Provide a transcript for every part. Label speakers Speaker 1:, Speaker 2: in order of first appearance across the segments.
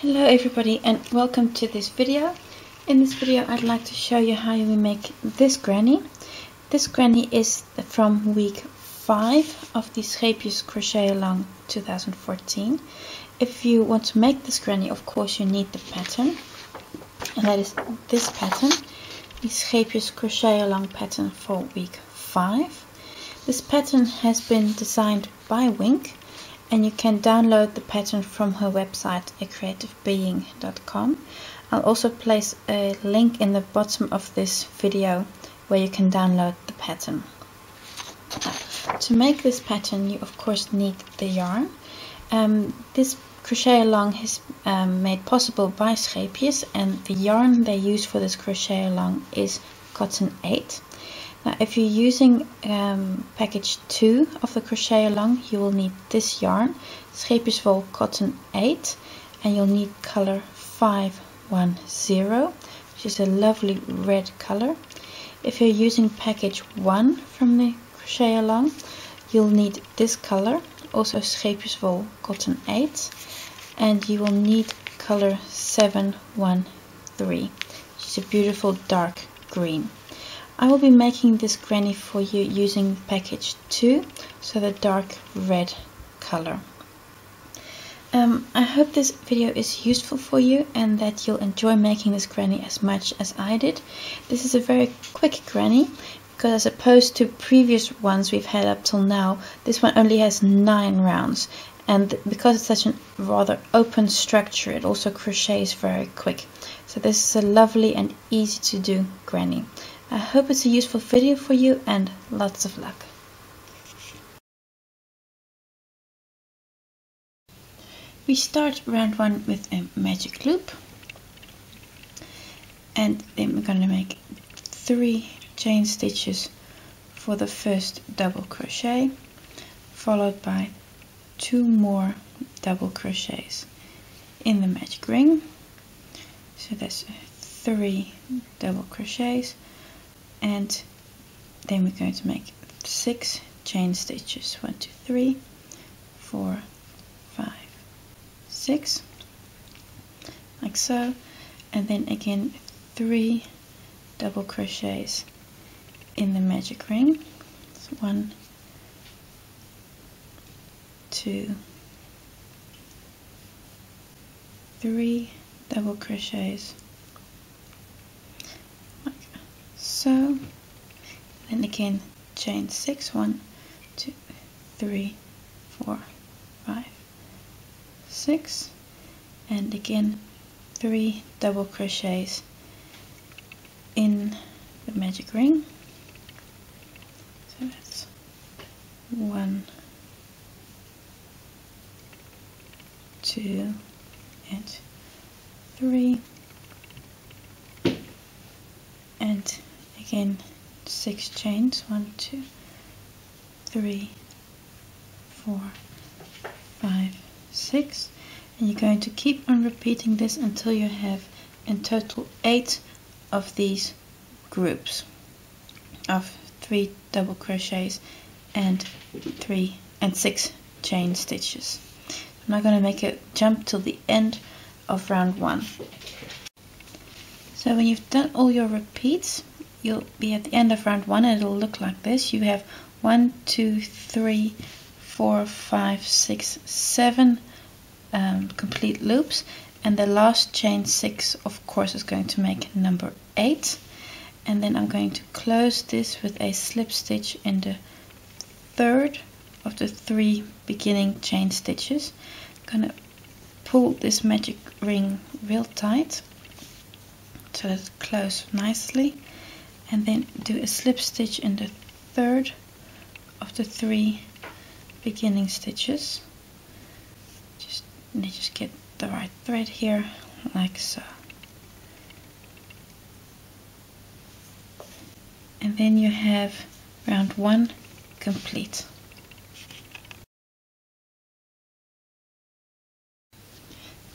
Speaker 1: Hello everybody and welcome to this video. In this video I'd like to show you how we make this granny. This granny is from week 5 of the Scheepjes Crochet ALong 2014. If you want to make this granny, of course you need the pattern, and that is this pattern, the Scheepjes Crochet ALong pattern for week 5. This pattern has been designed by Wink, and you can download the pattern from her website acreativebeing.com. I'll also place a link in the bottom of this video where you can download the pattern. Now, to make this pattern you of course need the yarn. This Crochet ALong is made possible by Scheepjes, and the yarn they use for this Crochet ALong is cotton 8. Now, if you're using package 2 of the Crochet ALong, you will need this yarn, Scheepjes wool cotton 8, and you'll need color 510, which is a lovely red color. If you're using package 1 from the Crochet ALong, you'll need this color, also Scheepjes wool cotton 8, and you will need color 713, which is a beautiful dark green. I will be making this granny for you using package 2, so the dark red color. I hope this video is useful for you and that you'll enjoy making this granny as much as I did. This is a very quick granny, because as opposed to previous ones we've had up till now, this one only has 9 rounds, and because it's such a rather open structure, it also crochets very quick. So this is a lovely and easy to do granny. I hope it's a useful video for you, and lots of luck. We start round 1 with a magic loop, and then we're going to make 3 chain stitches for the first double crochet, followed by 2 more double crochets in the magic ring. So that's 3 double crochets, and then we're going to make 6 chain stitches. 1, 2, 3, 4, 5, 6, like so, and then again 3 double crochets in the magic ring. So 1, 2, 3 double crochets, like so, then again chain 6, 1, 2, 3, 4, 5, 6, and again 3 double crochets in the magic ring. So that's 1, 2, and 3, and again 6 chains, 1, 2, 3, 4, 5, 6, and you're going to keep on repeating this until you have in total 8 of these groups of 3 double crochets and 6 chain stitches. I'm now going to make a jump till the end of round 1. So when you've done all your repeats, you'll be at the end of round 1, and it'll look like this. You have 1, 2, 3, 4, 5, 6, 7 complete loops, and the last chain 6 of course is going to make number 8, and then I'm going to close this with a slip stitch in the third of the 3 beginning chain stitches. I'm going to pull this magic ring real tight so that it closes nicely, and then do a slip stitch in the third of the 3 beginning stitches. Just get the right thread here, like so, and then you have round 1 complete.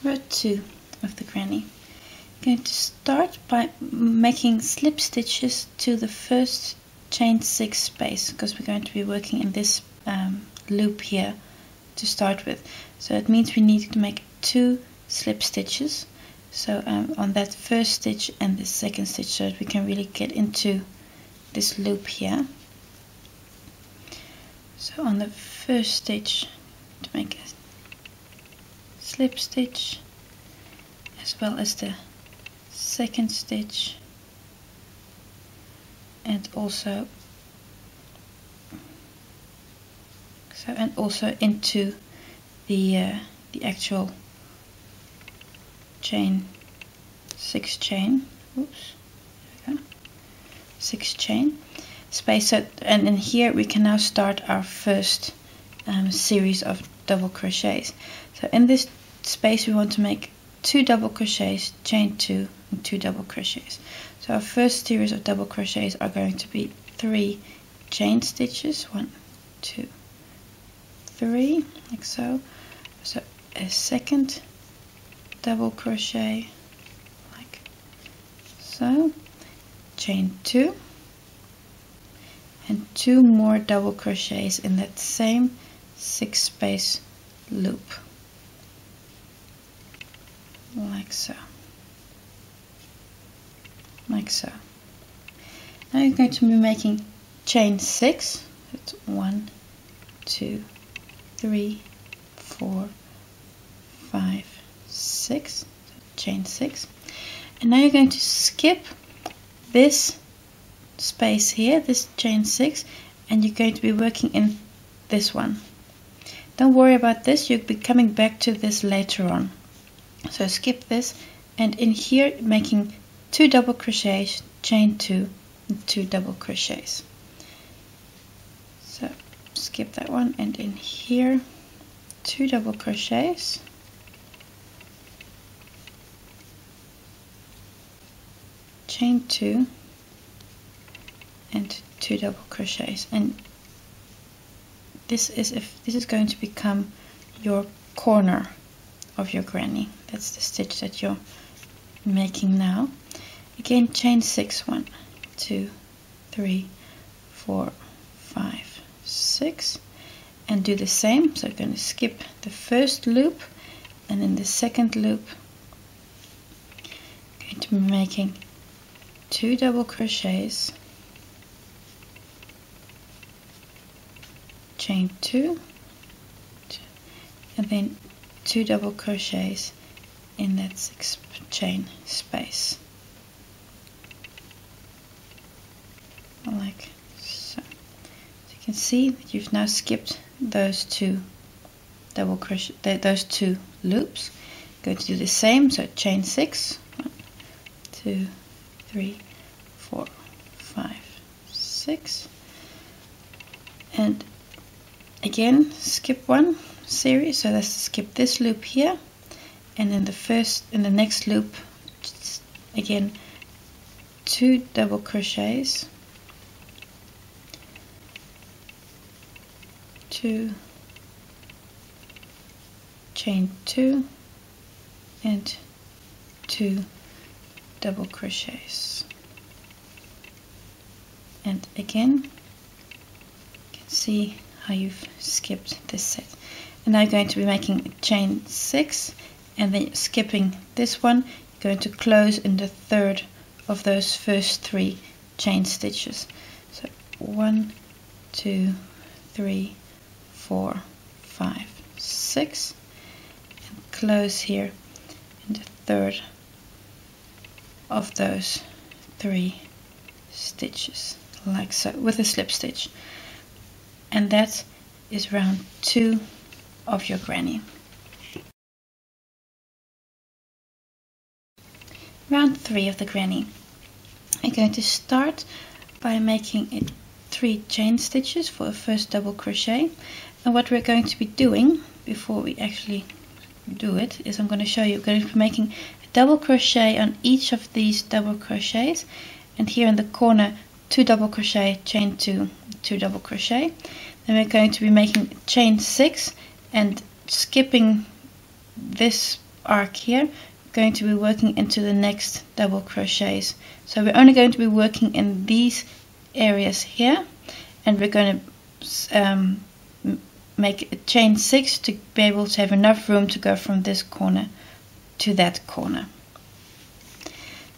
Speaker 1: Round 2 of the granny. I'm going to start by making slip stitches to the first chain 6 space, because we're going to be working in this loop here to start with. So it means we need to make 2 slip stitches. So on that first stitch and the second stitch, so that we can really get into this loop here. So on the first stitch, to make a slip stitch, as well as the second stitch, and also into the actual chain, 6 chain, oops, there we go, 6 chain space. So, and in here we can now start our first series of double crochets. So in this space we want to make 2 double crochets, chain 2 and 2 double crochets. So our first series of double crochets are going to be 3 chain stitches, 1, 2, 3, like so. So a second double crochet, like so, chain 2, and 2 more double crochets in that same 6 space loop, like so, like so. Now you're going to be making chain 6. It's 1, 2, 3, 4, 5, 6, so chain 6, and now you're going to skip this space here, this chain 6, and you're going to be working in this one. Don't worry about this, you'll be coming back to this later on. So skip this, and in here making 2 double crochets, chain 2 and 2 double crochets. So skip that one, and in here 2 double crochets, chain 2 and 2 double crochets. And this is going to become your corner of your granny. That's the stitch that you're making now. Again, chain 6, 1, 2, 3, 4, 5, 6, and do the same. So I'm going to skip the first loop, and in the second loop I'm going to be making 2 double crochets, chain 2, and then 2 double crochets in that 6 chain space, like so. So you can see that you've now skipped those 2 double crochet, those 2 loops. Going to do the same, so chain 6, 1, 2, 3, 4, 5, 6, and again skip one series. So let's skip this loop here, and in the next loop, again 2 double crochets, 2, chain 2 and 2 double crochets, and again you can see how you've skipped this set. And now you're going to be making a chain 6, and then skipping this one, you're going to close in the third of those first 3 chain stitches. So 1, 2, 3, 4, 5, 6, and close here in the third of those 3 stitches, like so, with a slip stitch. And that is round 2 of your granny. Round 3 of the granny. I'm going to start by making 3 chain stitches for a first double crochet. And what we're going to be doing before we actually do it is I'm going to show you. We're going to be making a double crochet on each of these double crochets, and here in the corner 2 double crochet, chain 2, 2 double crochet. Then we're going to be making chain 6 and skipping this arc here. We're going to be working into the next double crochets. So we're only going to be working in these areas here, and we're going to make a chain 6 to be able to have enough room to go from this corner to that corner.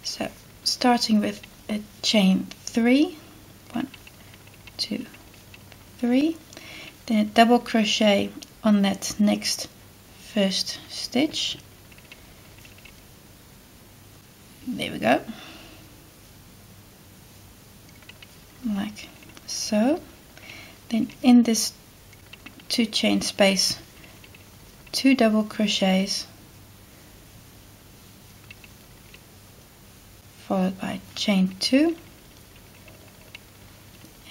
Speaker 1: So starting with a chain 3, 1, 2, 3, then a double crochet on that next first stitch. There we go, like so. Then in this 2 chain space, 2 double crochets followed by chain 2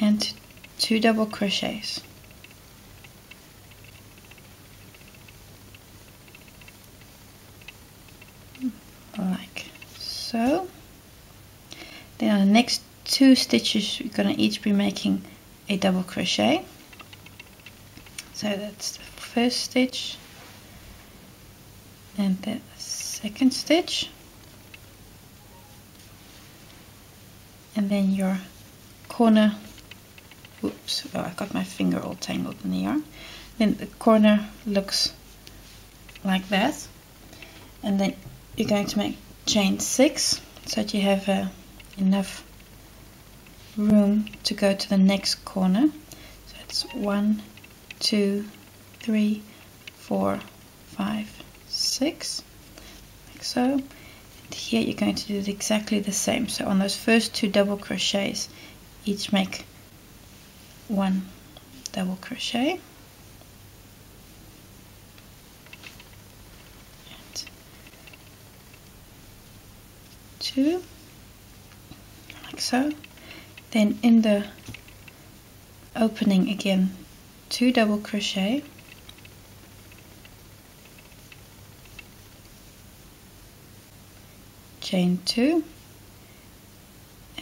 Speaker 1: and 2 double crochets. Like so. Then on the next 2 stitches we're going to each be making a double crochet. So that's the first stitch and the second stitch, and then your corner, oops, oh, I got my finger all tangled in the yarn. Then the corner looks like that, and then you're going to make chain 6 so that you have enough room to go to the next corner. So it's 1, 2, 3, 4, 5, 6, like so. And here you're going to do it exactly the same. So on those first 2 double crochets, each make 1 double crochet. And 2, like so. Then in the opening again, 2 double crochet, chain 2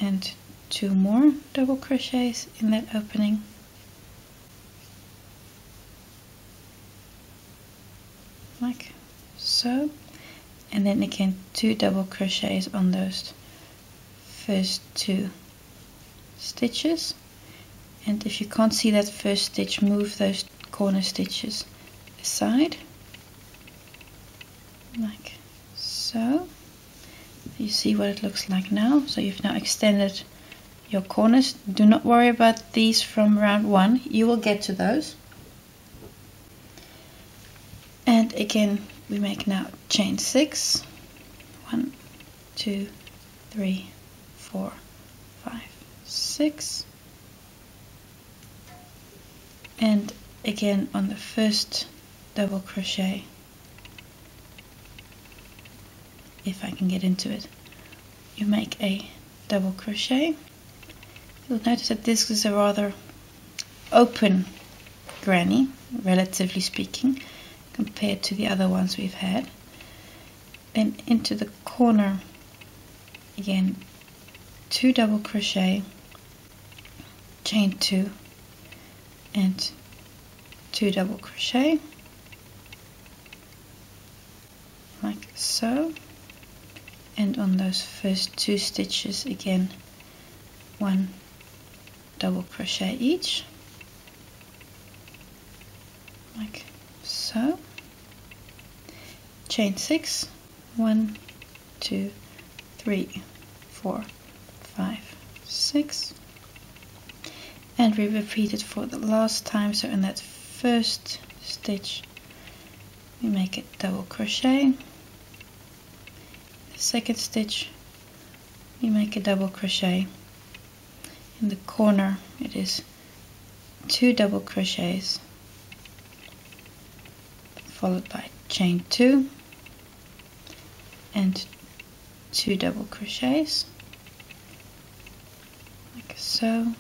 Speaker 1: and 2 more double crochets in that opening, like so, and then again 2 double crochets on those first 2 stitches. And if you can't see that first stitch, move those corner stitches aside, like so. You see what it looks like now. So you've now extended your corners. Do not worry about these from round 1, you will get to those. And again we make now chain 6, 1, 2, 3, 4, 5, 6, and again on the first double crochet, if I can get into it, you make a double crochet. You'll notice that this is a rather open granny, relatively speaking, compared to the other ones we've had. Then into the corner again, 2 double crochet, chain 2 and 2 double crochet, like so. And on those first 2 stitches again, 1 double crochet each, like so. Chain 6, 1, 2, 3, 4, 5, 6, and we repeat it for the last time. So in that first stitch we make a double crochet, the second stitch we make a double crochet, in the corner it is 2 double crochets followed by chain 2 and 2 double crochets, like so.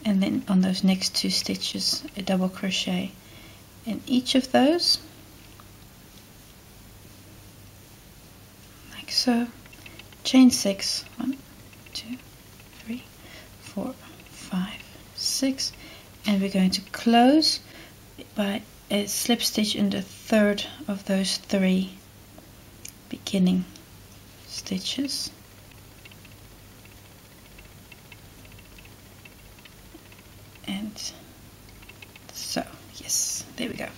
Speaker 1: And then on those next 2 stitches a double crochet in each of those, like so. Chain 6, 1, 2, 3, 4, 5, 6, and we're going to close by a slip stitch in the third of those 3 beginning stitches. And so, yes, there we go.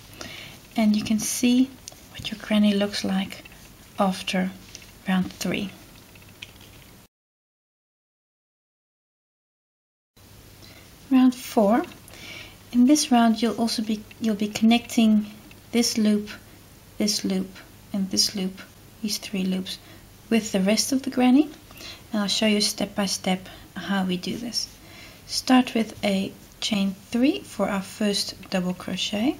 Speaker 1: And you can see what your granny looks like after round 3. Round 4. In this round you'll be connecting this loop, and this loop, these 3 loops, with the rest of the granny, and I'll show you step by step how we do this. Start with a chain 3 for our first double crochet,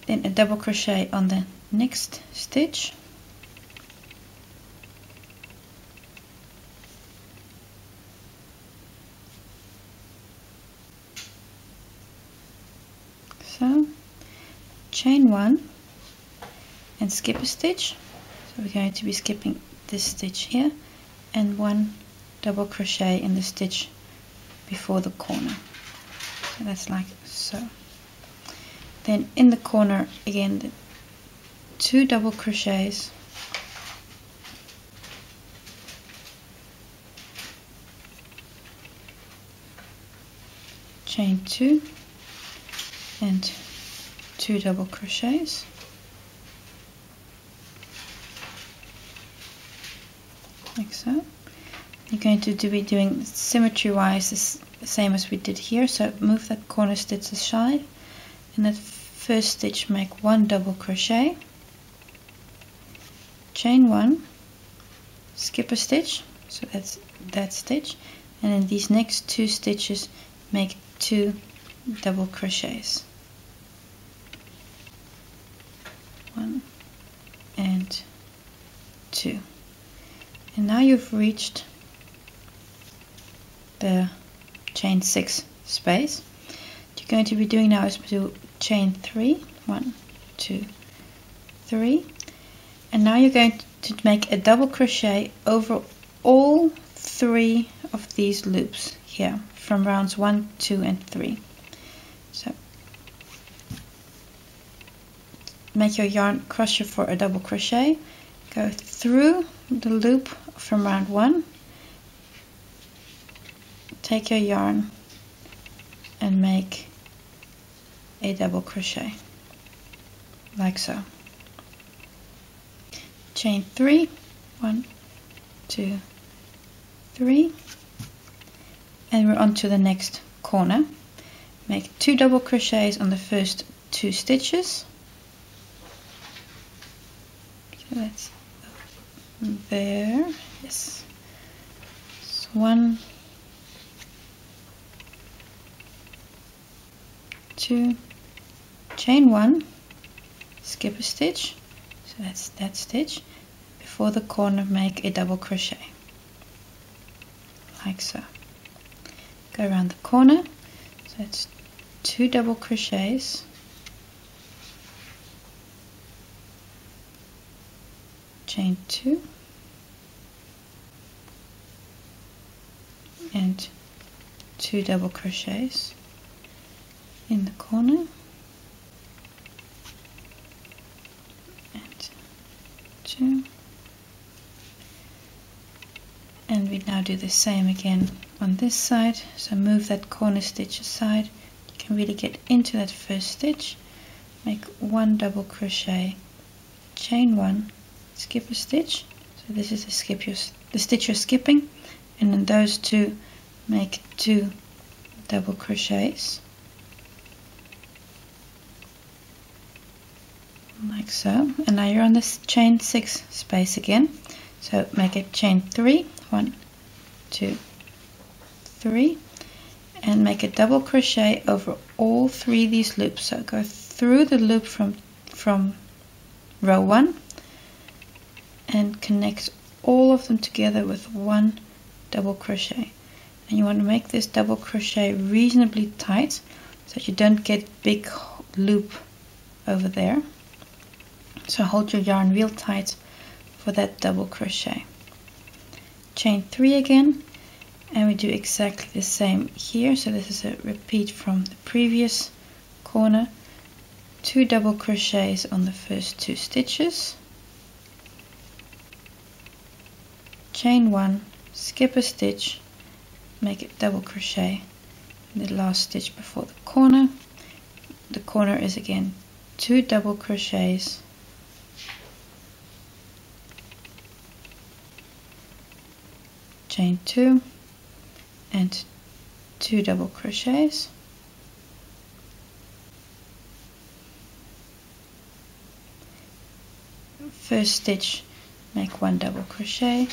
Speaker 1: then a double crochet on the next stitch, so chain 1 and skip a stitch. So we're going to be skipping this stitch here and 1 double crochet in the stitch before the corner. So that's like so. Then in the corner again, the 2 double crochets, chain 2 and 2 double crochets, like so. You're going to be doing symmetry wise the same as we did here, so move that corner stitch aside. In that first stitch make 1 double crochet, chain 1, skip a stitch, so that's that stitch, and in these next 2 stitches make 2 double crochets, 1 and 2, and now you've reached the chain 6 space. What you're going to be doing now is do chain 3, 1, 2, 3, and now you're going to make a double crochet over all 3 of these loops here from rounds 1, 2 and 3. So make your yarn crochet for a double crochet, go through the loop from round 1, take your yarn and make a double crochet like so. Chain 3, 1, 2, 3, and we're on to the next corner. Make 2 double crochets on the first 2 stitches. So that's there, yes. So 1, 2, chain 1, skip a stitch, so that's that stitch. Before the corner make a double crochet like so. Go around the corner, so that's 2 double crochets, chain 2 and 2 double crochets in the corner and 2, and we now do the same again on this side. So move that corner stitch aside, you can really get into that first stitch, make 1 double crochet, chain 1, skip a stitch, so this is the stitch you're skipping, and in those 2 make 2 double crochets like so. And now you're on this chain 6 space again, so make a chain 3, 1, 2, 3, and make a double crochet over all 3 of these loops. So go through the loop from row 1 and connect all of them together with 1 double crochet, and you want to make this double crochet reasonably tight so that you don't get big loop over there. So hold your yarn real tight for that double crochet. Chain 3 again, and we do exactly the same here. So this is a repeat from the previous corner. 2 double crochets on the first 2 stitches, chain 1, skip a stitch, make a double crochet in the last stitch before the corner. The corner is again 2 double crochets, chain 2 and 2 double crochets, first stitch, make 1 double crochet,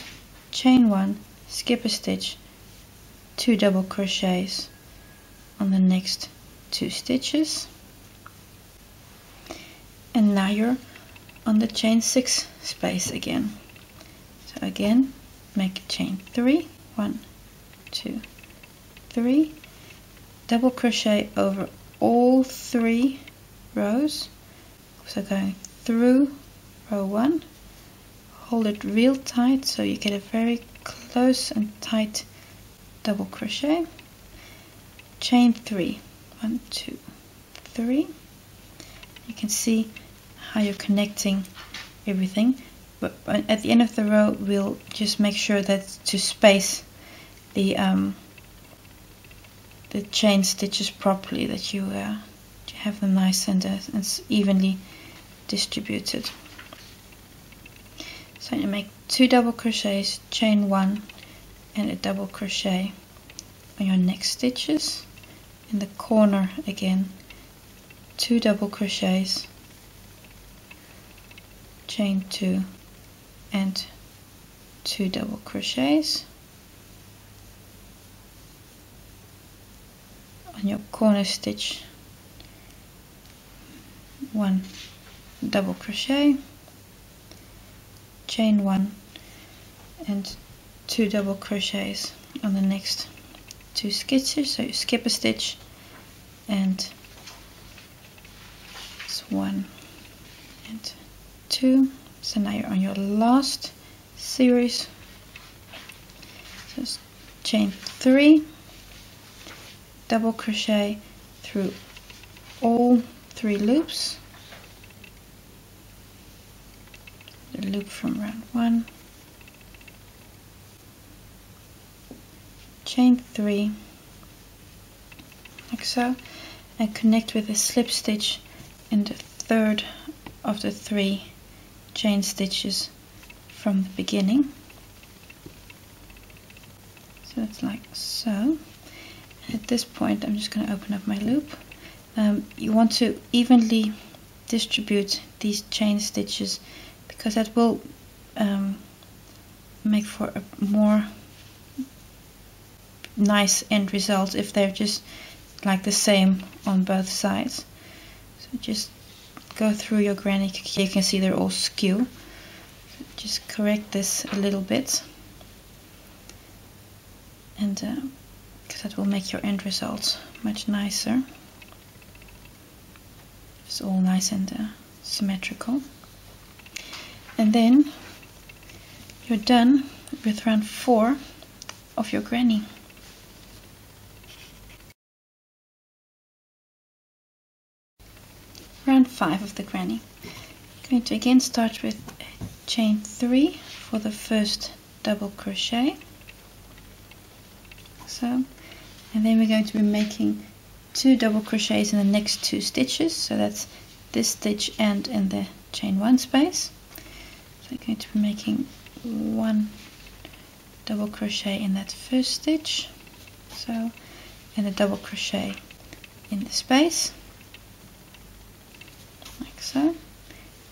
Speaker 1: chain 1, skip a stitch, 2 double crochets on the next 2 stitches, and now you're on the chain 6 space again. So again, make chain 3, 1, 2, 3, double crochet over all 3 rows, so going through row 1, hold it real tight so you get a very close and tight double crochet, chain 3, 1, 2, 3. You can see how you're connecting everything, but at the end of the row we'll just make sure that to space the chain stitches properly, that you have them nice and evenly distributed. So you make 2 double crochets, chain 1 and a double crochet on your next stitches. In the corner again, 2 double crochets, chain 2 and 2 double crochets. On your corner stitch, 1 double crochet, chain 1 and 2 double crochets on the next 2 stitches. So you skip a stitch and it's 1 and 2. So now you're on your last series. So chain 3, double crochet through all 3 loops, the loop from round 1, chain 3 like so, and connect with a slip stitch in the third of the 3 chain stitches from the beginning. So it's like so. At this point I'm just going to open up my loop. You want to evenly distribute these chain stitches because that will make for a more nice end result if they're just like the same on both sides. So just go through your granny. You can see they're all skew. So just correct this a little bit, and because that will make your end result much nicer. It's all nice and symmetrical. And then you're done with round 4 of your granny. Round 5 of the granny. I'm going to again start with chain 3 for the first double crochet. So, and then we're going to be making 2 double crochets in the next 2 stitches. So that's this stitch and in the chain 1 space. So I'm going to be making 1 double crochet in that first stitch. So, and a double crochet in the space. Like so,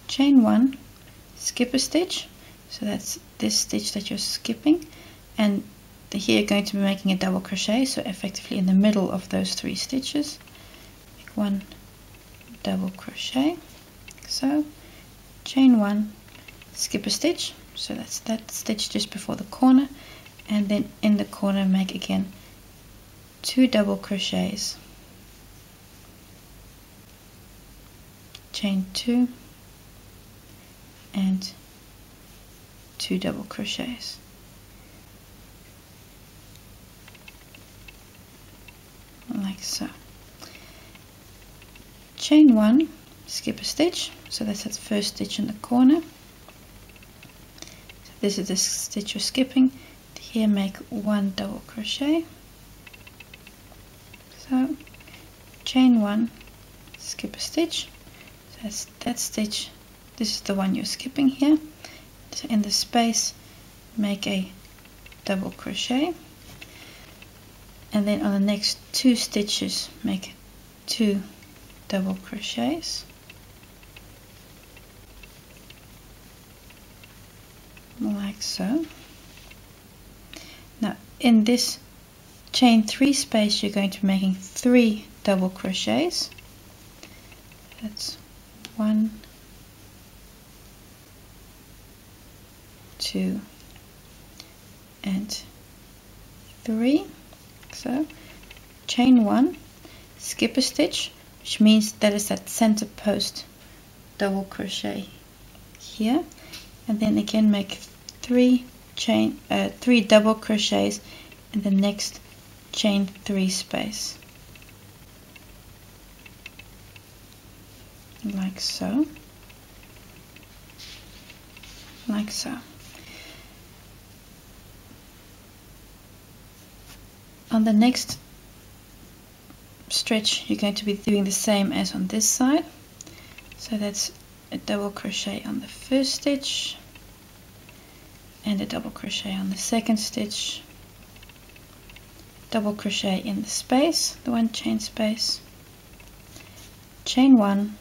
Speaker 1: chain 1, skip a stitch, so that's this stitch that you're skipping, and here you're going to be making a double crochet, so effectively in the middle of those 3 stitches, make 1 double crochet, so chain 1, skip a stitch, so that's that stitch just before the corner, and then in the corner make again 2 double crochets, chain 2 and 2 double crochets. Like so. Chain 1, skip a stitch, so that's that first stitch in the corner. So this is the stitch you're skipping. Here make 1 double crochet. So chain 1, skip a stitch. that's that stitch. This is the one you're skipping here. So in the space, make a double crochet, and then on the next 2 stitches make 2 double crochets, like so. Now in this chain 3 space you're going to be making 3 double crochets. That's 1, 2 and 3. So chain 1, skip a stitch, which means that is that center post double crochet here, and then again make 3 double crochets in the next chain 3 space, like so, like so. On the next stretch you're going to be doing the same as on this side, so that's a double crochet on the first stitch and a double crochet on the second stitch, double crochet in the space, the 1 chain space, chain 1,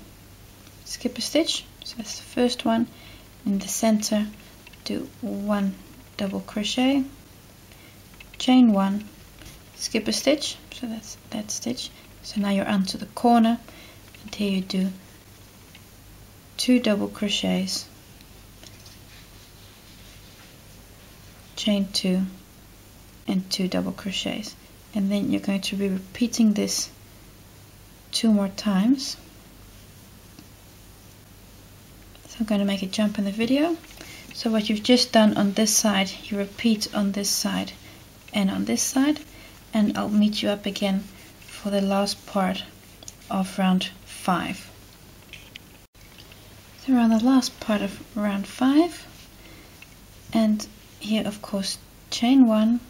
Speaker 1: skip a stitch, so that's the first one, in the center do 1 double crochet, chain 1, skip a stitch, so that's that stitch. So now you're onto the corner, and here you do 2 double crochets, chain 2 and 2 double crochets, and then you're going to be repeating this 2 more times. So I'm going to make a jump in the video. So what you've just done on this side you repeat on this side and on this side, and I'll meet you up again for the last part of round 5. So we're on the last part of round 5, and here of course chain 1,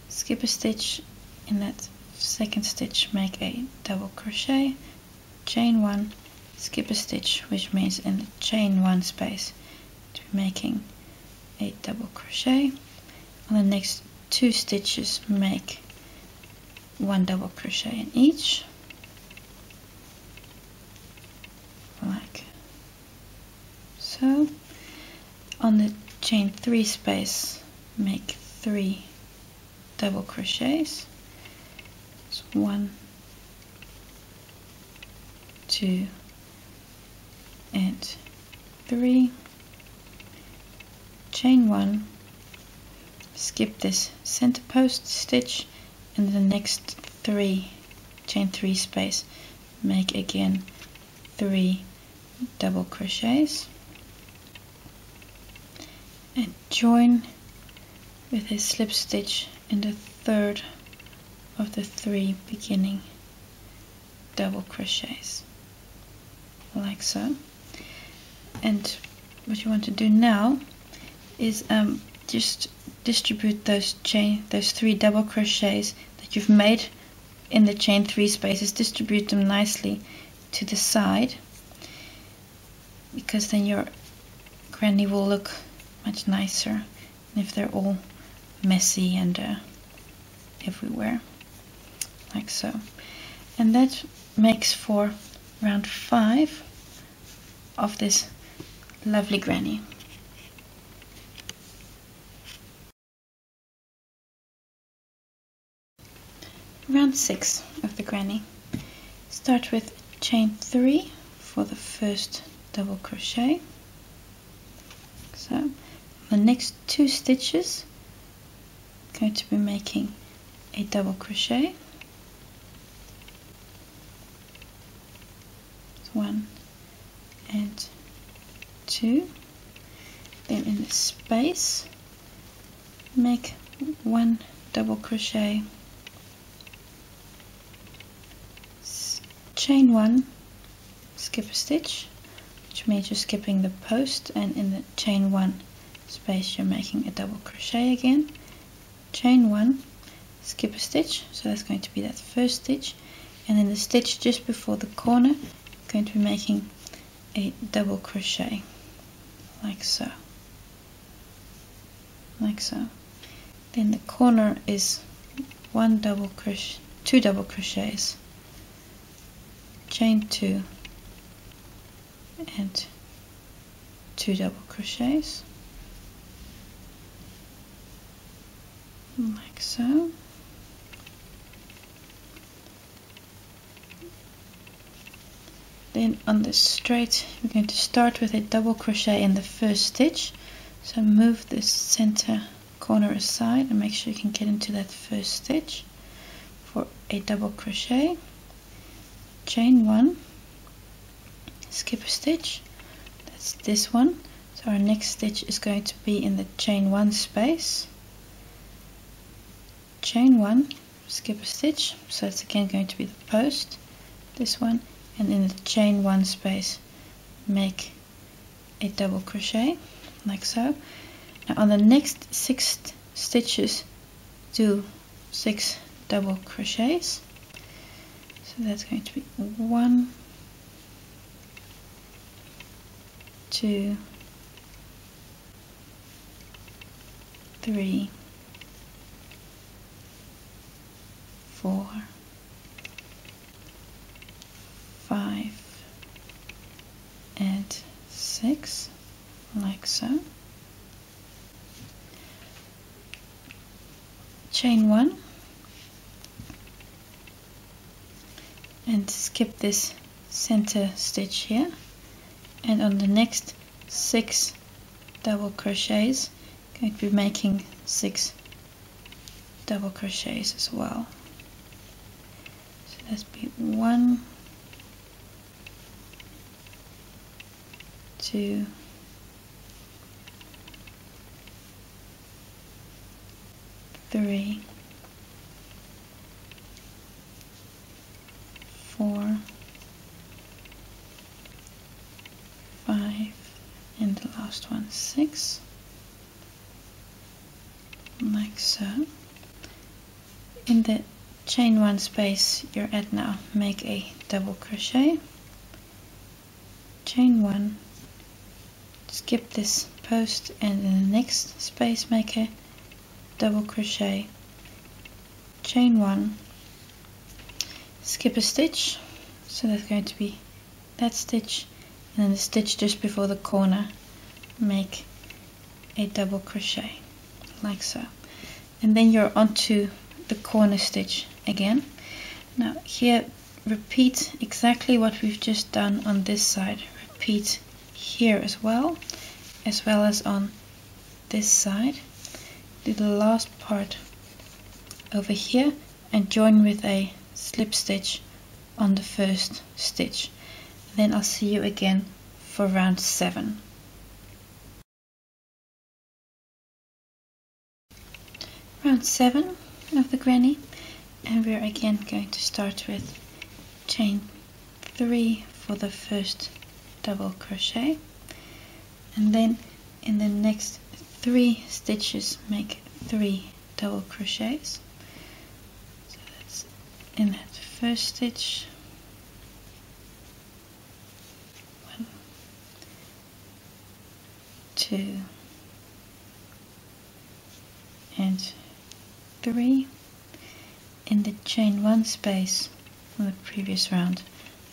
Speaker 1: skip a stitch, in that second stitch make a double crochet, chain 1, skip a stitch, which means in the chain 1 space to be making a double crochet. On the next 2 stitches make 1 double crochet in each, like so. On the chain 3 space make 3 double crochets. It's 1, 2 and 3, chain 1, skip this center post stitch, and the next 3 chain 3 space make again 3 double crochets, and join with a slip stitch in the third of the 3 beginning double crochets, like so. And what you want to do now is just distribute those 3 double crochets that you've made in the chain 3 spaces, distribute them nicely to the side, because then your granny will look much nicer than if they're all messy and everywhere, like so. And that makes for round 5 of this lovely granny. Round 6 of the granny. Start with chain 3 for the first double crochet. So the next 2 stitches I'm going to be making a double crochet. 1 and 2. Then in the space make 1 double crochet, chain 1, skip a stitch, which means you're skipping the post, and in the chain 1 space you're making a double crochet again, chain 1, skip a stitch, so that's going to be that first stitch, and in the stitch just before the corner you're going to be making a double crochet like so, like so. Then the corner is two double crochets, chain 2 and 2 double crochets like so. Then on the straight we're going to start with a double crochet in the first stitch, so move this center corner aside and make sure you can get into that first stitch for a double crochet, chain 1, skip a stitch, that's this one, so our next stitch is going to be in the chain 1 space, chain 1, skip a stitch, so it's again going to be the post, this one, and in the chain 1 space make a double crochet like so. Now on the next 6 stitches do 6 double crochets, so that's going to be 1, 2, 3, 4, 5 and 6 like so. Chain 1 and skip this center stitch here, and on the next 6 double crochets going to be making 6 double crochets as well. So that's be 1, 2, 3, 4, 5, and the last one 6, like so. In the chain 1 space you're at now, make a double crochet, chain 1, skip this post, and in the next space make a double crochet, chain 1, skip a stitch, so that's going to be that stitch, and then the stitch just before the corner make a double crochet like so, and then you're onto the corner stitch again. Now here repeat exactly what we've just done on this side, repeat here as well as on this side. Do the last part over here and join with a slip stitch on the first stitch. Then I'll see you again for round 7. Round 7 of the granny, and we're again going to start with chain 3 for the first double crochet, and then in the next 3 stitches make 3 double crochets. So that's in that first stitch, 1, 2 and 3. In the chain 1 space from the previous round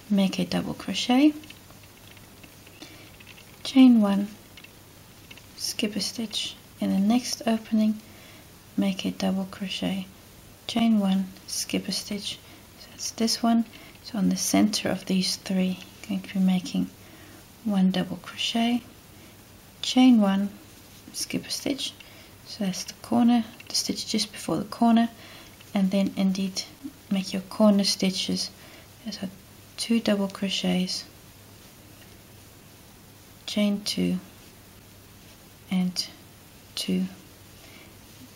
Speaker 1: make a double crochet, chain 1, skip a stitch, in the next opening make a double crochet, chain 1, skip a stitch, so that's this one, so on the center of these 3 going to be making 1 double crochet, chain 1, skip a stitch, so that's the corner, the stitch just before the corner, and then indeed make your corner stitches, so 2 double crochets, chain 2 and 2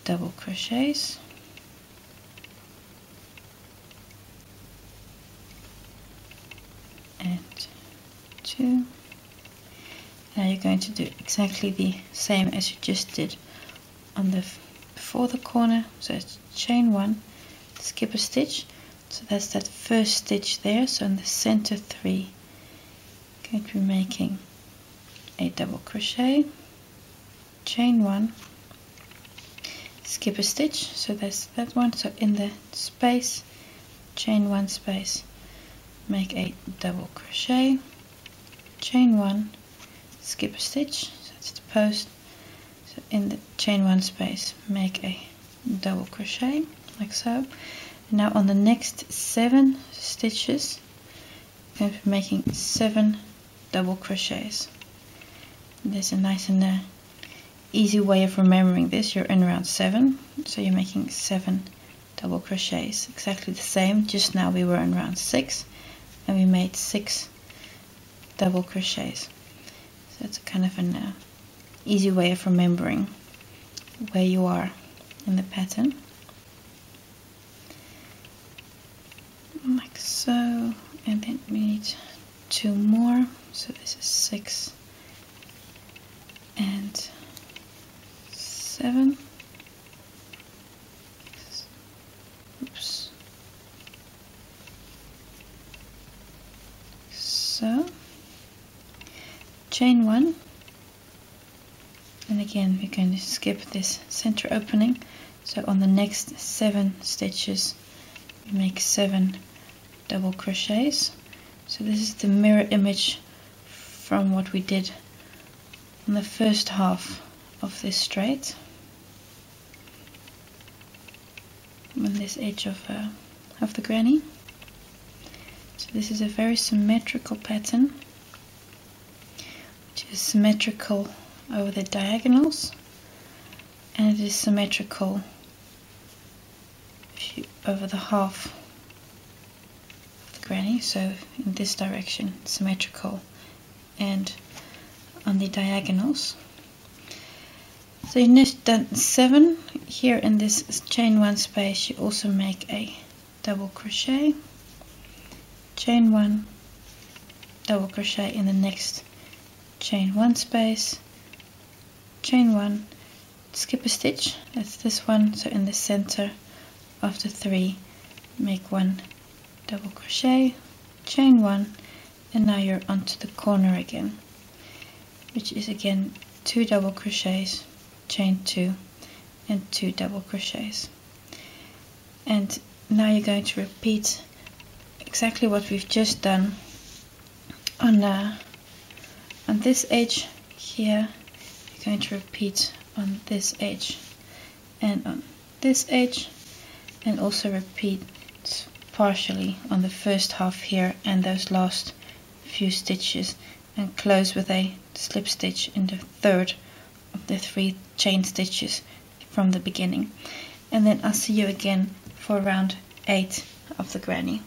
Speaker 1: double crochets, and 2. Now you're going to do exactly the same as you just did on the before the corner, so it's chain 1, skip a stitch, so that's that first stitch there, so in the center 3 going to be making a double crochet, chain 1, skip a stitch, so that's that one. So in the space, chain 1 space, make a double crochet, chain 1, skip a stitch, so that's the post. So in the chain 1 space, make a double crochet like so. Now on the next 7 stitches, I'm going to be making 7 double crochets. There's a nice and easy way of remembering this. You're in round 7, so you're making 7 double crochets, exactly the same. Just now we were in round 6 and we made 6 double crochets. So it's a kind of an easy way of remembering where you are in the pattern, like so. And then we need 2 more, so this is 6 and 7. Oops. So chain 1, and again we're going to skip this center opening. So on the next 7 stitches we make 7 double crochets. So this is the mirror image from what we did on the first half of this straight, on this edge of the granny. So this is a very symmetrical pattern, which is symmetrical over the diagonals, and it is symmetrical over the half of the granny. So in this direction, symmetrical, and on the diagonals. So you've done 7 here in this chain 1 space. You also make a double crochet, chain 1, double crochet in the next chain 1 space, chain 1, skip a stitch, that's this one. So in the center of the 3, make 1 double crochet, chain 1, and now you're onto the corner again, which is again 2 double crochets, chain 2, and 2 double crochets. And now you're going to repeat exactly what we've just done on this edge here. You're going to repeat on this edge and on this edge, and also repeat partially on the first half here and those last few stitches, and close with a slip stitch in the third of the 3 chain stitches from the beginning. And then I'll see you again for round 8 of the granny.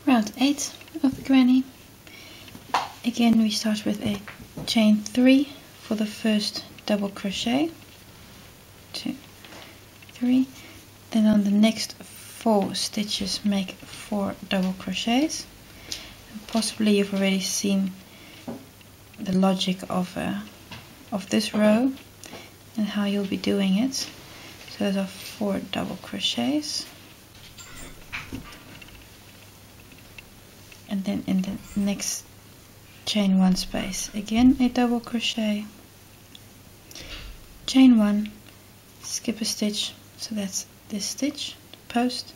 Speaker 1: Round 8 of the granny. Again we start with a chain 3 for the first double crochet, 2, 3, then on the next 4 stitches make 4 double crochets. And possibly you've already seen the logic of this row and how you'll be doing it. So those are 4 double crochets, and then in the next chain 1 space again a double crochet, chain 1, skip a stitch, so that's this stitch, the post,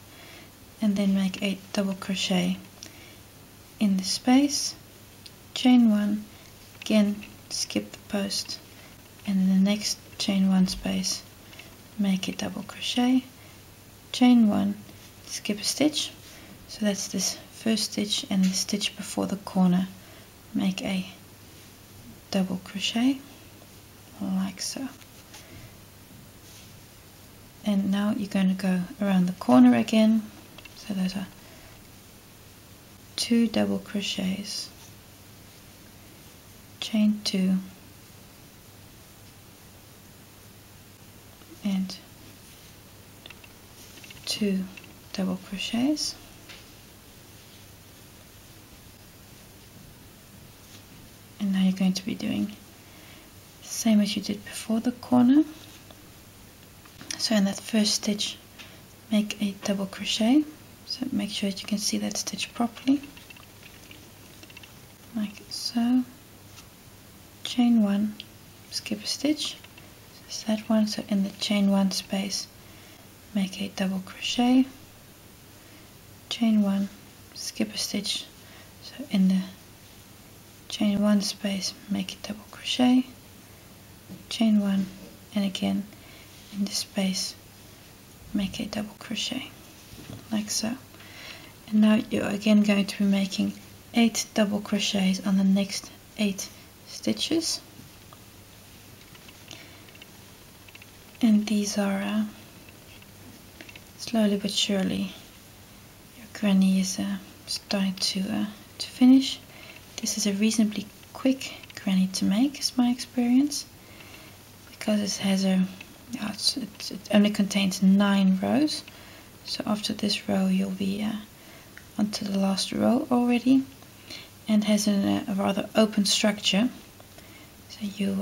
Speaker 1: and then make a double crochet in the space, chain 1, again skip the post, and in the next chain 1 space make a double crochet, chain 1, skip a stitch, so that's this first stitch and the stitch before the corner, make a double crochet like so. And now you're going to go around the corner again, so those are 2 double crochets, chain 2, and 2 double crochets, and now you're going to be doing the same as you did before the corner. So in that first stitch make a double crochet, So make sure that you can see that stitch properly, like so. Chain 1, skip a stitch, so that one. So in the chain 1 space make a double crochet, chain 1, skip a stitch, so in the chain 1 space make a double crochet, chain 1, and again in the space make a double crochet, like so. And now you're again going to be making 8 double crochets on the next 8 stitches, and these are slowly but surely your granny is starting to finish. This is a reasonably quick granny to make, is my experience, because it has it only contains 9 rows. So after this row you'll be onto the last row already, and has a rather open structure. So you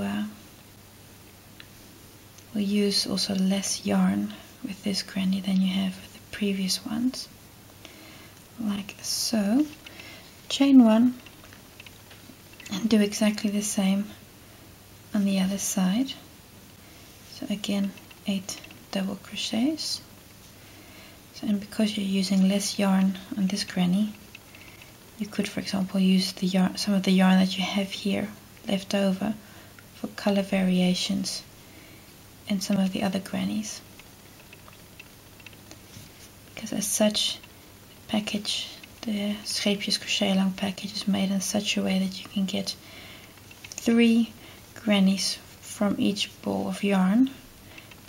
Speaker 1: will use also less yarn with this granny than you have with the previous ones, like so. Chain 1 and do exactly the same on the other side. So again 8 double crochets. So, and because you're using less yarn on this granny, you could, for example, use the yarn, some of the yarn that you have here left over for color variations in some of the other grannies. Because as such, the package, the Scheepjes Crochet ALong package, is made in such a way that you can get 3 grannies from each ball of yarn.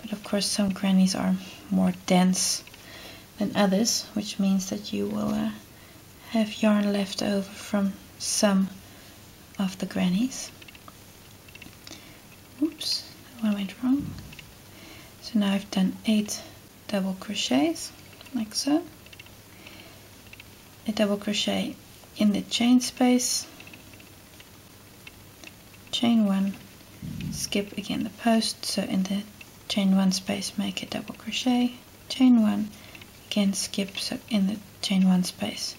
Speaker 1: But of course some grannies are more dense than others, which means that you will have yarn left over from some of the grannies. Oops, that one went wrong. So now I've done 8 double crochets, like so. A double crochet in the chain space, chain 1, skip again the post, so in the chain 1 space make a double crochet, chain 1, again skip, so in the chain 1 space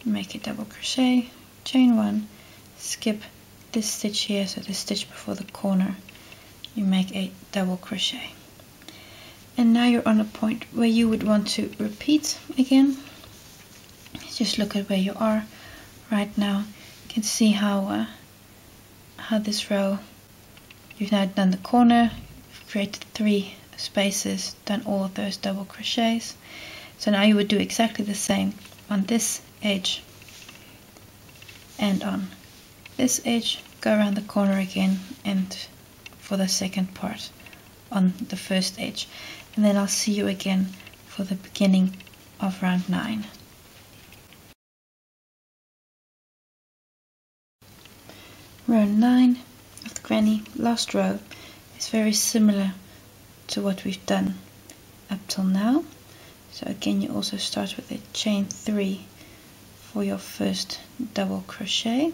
Speaker 1: make a double crochet, chain 1, skip this stitch here, so the stitch before the corner, you make a double crochet. And now you're on a point where you would want to repeat again. Just look at where you are right now. You can see how this row, you've now done the corner, you've created 3 spaces, done all of those double crochets. So now you would do exactly the same on this edge and on this edge. Go around the corner again, and for the second part on the first edge. And then I'll see you again for the beginning of round 9. Row 9 of the granny, last row, is very similar to what we've done up till now. So again you also start with a chain 3 for your first double crochet,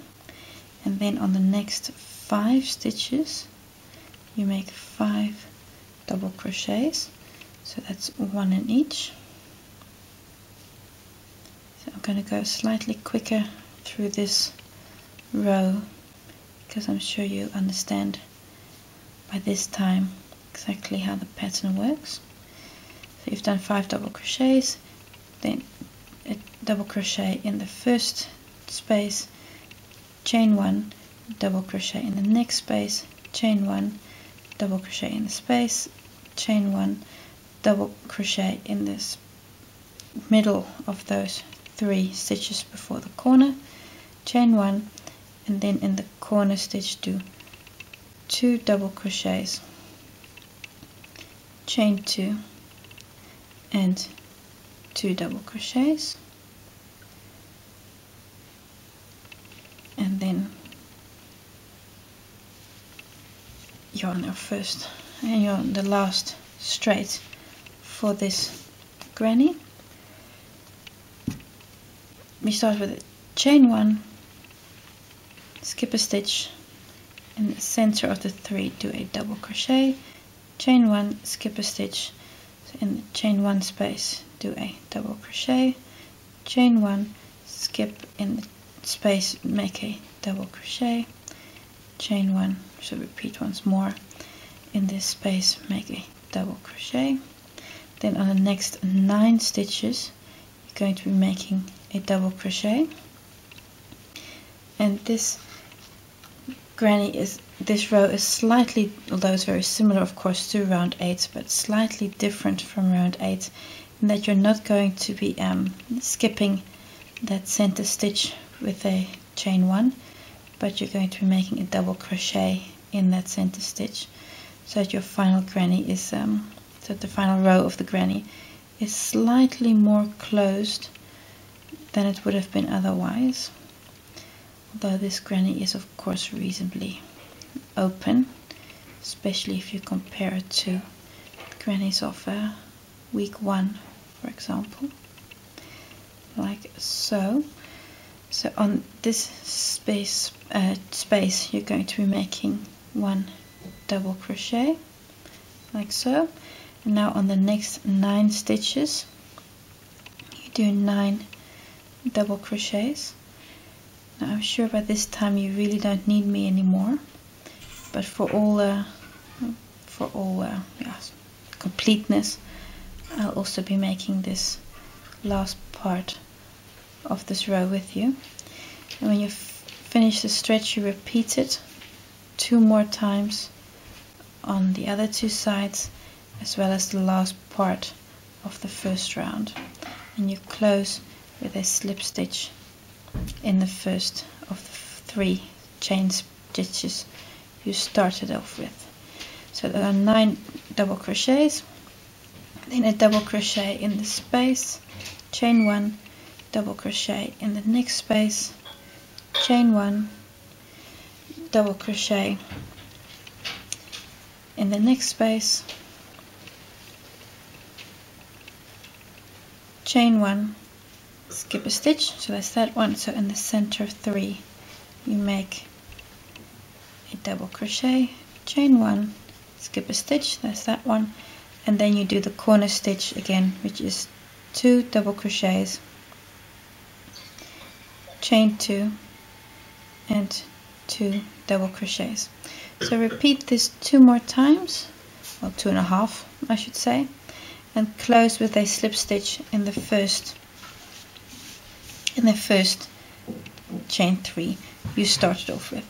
Speaker 1: and then on the next 5 stitches you make 5 double crochets, so that's 1 in each. So I'm going to go slightly quicker through this row, because I'm sure you understand by this time exactly how the pattern works. So you've done 5 double crochets, then a double crochet in the first space, chain 1, double crochet in the next space, chain 1, double crochet in the space, chain 1, double crochet in this middle of those 3 stitches before the corner, chain 1, and then in the corner stitch do 2 double crochets, chain 2, and 2 double crochets, and then you're on your first and you're on the last straight for this granny. We start with a chain 1, skip a stitch, in the center of the 3 do a double crochet, chain 1, skip a stitch, so in the chain 1 space do a double crochet, chain 1, skip in the space, make a double crochet, chain 1, so repeat once more, in this space make a double crochet. Then on the next 9 stitches you're going to be making a double crochet, and this row is slightly, although it's very similar of course to round 8, but slightly different from round 8 in that you're not going to be skipping that center stitch with a chain 1, but you're going to be making a double crochet in that center stitch, so that your final granny is so that the final row of the granny is slightly more closed than it would have been otherwise. Although this granny is of course reasonably open, especially if you compare it to grannies of week 1, for example, like so. So on this space you're going to be making 1 double crochet, like so. And now on the next 9 stitches you do 9 double crochets. Now I'm sure by this time you really don't need me anymore, but for all completeness, I'll also be making this last part of this row with you. And when you finish the stretch, you repeat it 2 more times on the other 2 sides, as well as the last part of the first round, and you close with a slip stitch in the first of the 3 chain stitches you started off with. So there are 9 double crochets, then a double crochet in the space, chain 1, double crochet in the next space, chain 1, double crochet in the next space, chain 1, skip a stitch, so that's that one. So in the center of 3 you make a double crochet, chain 1, skip a stitch, that's that one, and then you do the corner stitch again, which is 2 double crochets, chain 2 and 2 double crochets. So repeat this 2 more times, well 2.5 I should say, and close with a slip stitch in the first chain 3 you started off with.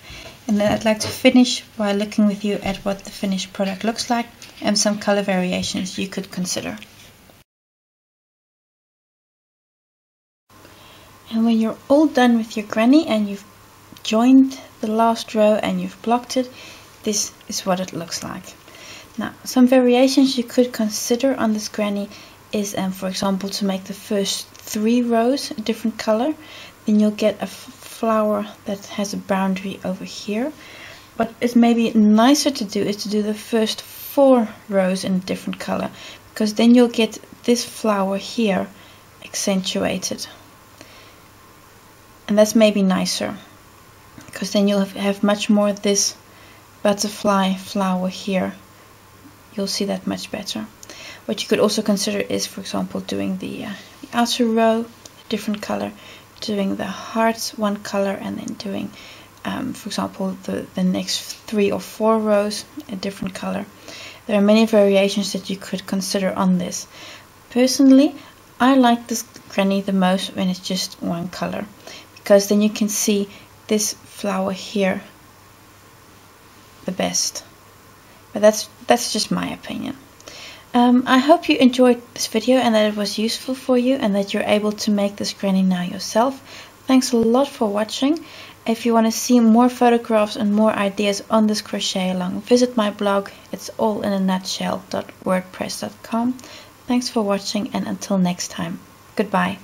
Speaker 1: And then I'd like to finish by looking with you at what the finished product looks like and some color variations you could consider. And when you're all done with your granny and you've joined the last row and you've blocked it, this is what it looks like. Now, some variations you could consider on this granny is, for example, to make the first 3 rows a different color. Then you'll get a flower that has a boundary over here. What is maybe nicer to do is to do the first 4 rows in a different color, because then you'll get this flower here accentuated. And that's maybe nicer, because then you'll have much more of this butterfly flower here. You'll see that much better. What you could also consider is, for example, doing the outer row a different color, doing the hearts one color, and then doing, for example, the next 3 or 4 rows a different color. There are many variations that you could consider on this. Personally, I like this granny the most when it's just one color, because then you can see this flower here the best. But that's just my opinion. I hope you enjoyed this video and that it was useful for you and that you're able to make this granny now yourself. Thanks a lot for watching. If you want to see more photographs and more ideas on this crochet along, visit my blog. It's allinanutshell.wordpress.com. Thanks for watching, and until next time, goodbye.